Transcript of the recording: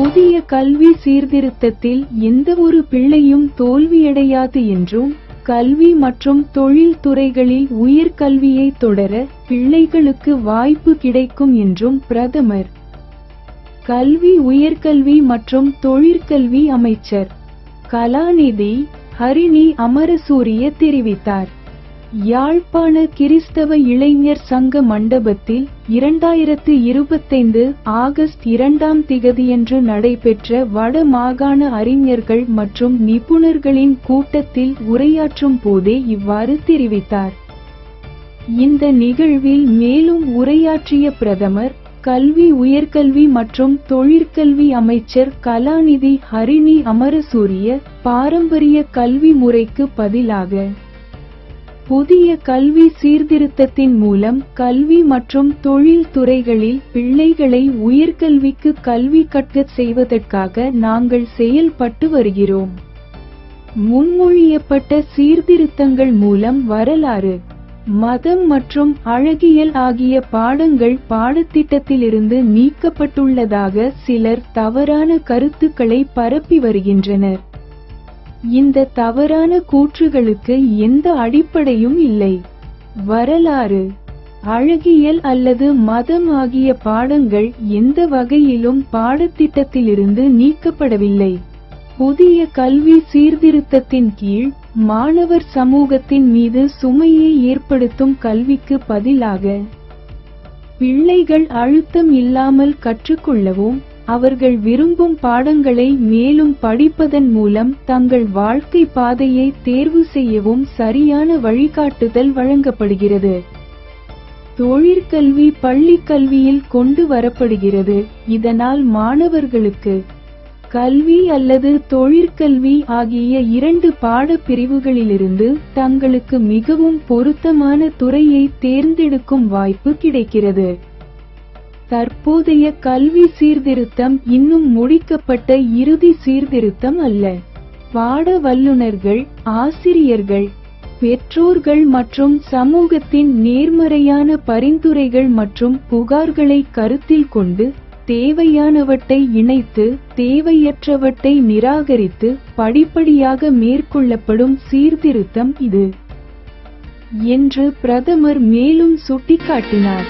புதிய கல்வி சீர்திருத்தத்தில் எந்தவொரு பிள்ளையும் தோல்வியடையாது என்றும், கல்வி மற்றும் தொழில் துறைகளில் உயர்கல்வியை தொடர பிள்ளைகளுக்கு வாய்ப்பு கிடைக்கும் என்றும் பிரதமர் கல்வி, உயர்கல்வி மற்றும் தொழிற்கல்வி அமைச்சர் கலாநிதி ஹரிணி அமரசூரிய தெரிவித்தார். யாழ்ப்பாண கிறிஸ்தவ இளைஞர் சங்க மண்டபத்தில் 2025 ஆகஸ்ட் 2 நடைபெற்ற வட மாகாண அறிஞர்கள் மற்றும் நிபுணர்களின் கூட்டத்தில் உரையாற்றும் போதே இவ்வாறு தெரிவித்தார். இந்த நிகழ்வில் மேலும் உரையாற்றிய பிரதமர், கல்வி, உயர்கல்வி மற்றும் தொழிற்கல்வி அமைச்சர் கலாநிதி ஹரிணி அமரசூரிய, பாரம்பரிய கல்வி முறைக்கு பதிலாக புதிய கல்வி சீர்திருத்தத்தின் மூலம் கல்வி மற்றும் தொழில் துறைகளில் பிள்ளைகளை உயர்கல்விக்கு கல்வி கற்கச் செய்வதற்காக நாங்கள் செயல்பட்டு வருகிறோம். முன்மொழியப்பட்ட சீர்திருத்தங்கள் மூலம் வரலாறு, மதம் மற்றும் அழகியல் ஆகிய பாடங்கள் பாடத்திட்டத்திலிருந்து நீக்கப்பட்டுள்ளதாக சிலர் தவறான கருத்துக்களை பரப்பி வருகின்றனர். இந்த தவறான கூற்றுகளுக்கு எந்த அடிப்படையும் இல்லை. வரலாறு, அழகியல் அல்லது மதம் ஆகிய பாடங்கள் எந்த வகையிலும் பாடத்திட்டத்திலிருந்து நீக்கப்படவில்லை. புதிய கல்வி சீர்திருத்தத்தின் கீழ் மாணவர் சமூகத்தின் மீது சுமையை ஏற்படுத்தும் கல்விக்கு பதிலாக பிள்ளைகள் அழுத்தம் இல்லாமல் கற்றுக்கொள்ளவும், அவர்கள் விரும்பும் பாடங்களை மேலும் படிப்பதன் மூலம் தங்கள் வாழ்க்கை பாதையை தேர்வு செய்யவும் சரியான வழிகாட்டுதல் வழங்கப்படுகிறது. தொழிற்கல்வி பள்ளிக் கல்வியில் கொண்டு வரப்படுகிறது. இதனால் மாணவர்களுக்கு கல்வி அல்லது தொழிற்கல்வி ஆகிய 2 பாடப் பிரிவுகளிலிருந்து தங்களுக்கு மிகவும் பொருத்தமான துறையை தேர்ந்தெடுக்கும் வாய்ப்பு கிடைக்கிறது. தற்போதைய கல்வி சீர்திருத்தம் இன்னும் முடிக்கப்பட்ட இறுதி சீர்திருத்தம் அல்ல. பாட வல்லுநர்கள், ஆசிரியர்கள், பெற்றோர்கள் மற்றும் சமூகத்தின் நேர்மறையான பரிந்துரைகள் மற்றும் புகார்களை கருத்தில் கொண்டு தேவையானவற்றை இணைத்து தேவையற்றவற்றை நிராகரித்து படிப்படியாக மேற்கொள்ளப்படும் சீர்திருத்தம் இது என்று பிரதமர் மேலும் சுட்டிக்காட்டினார்.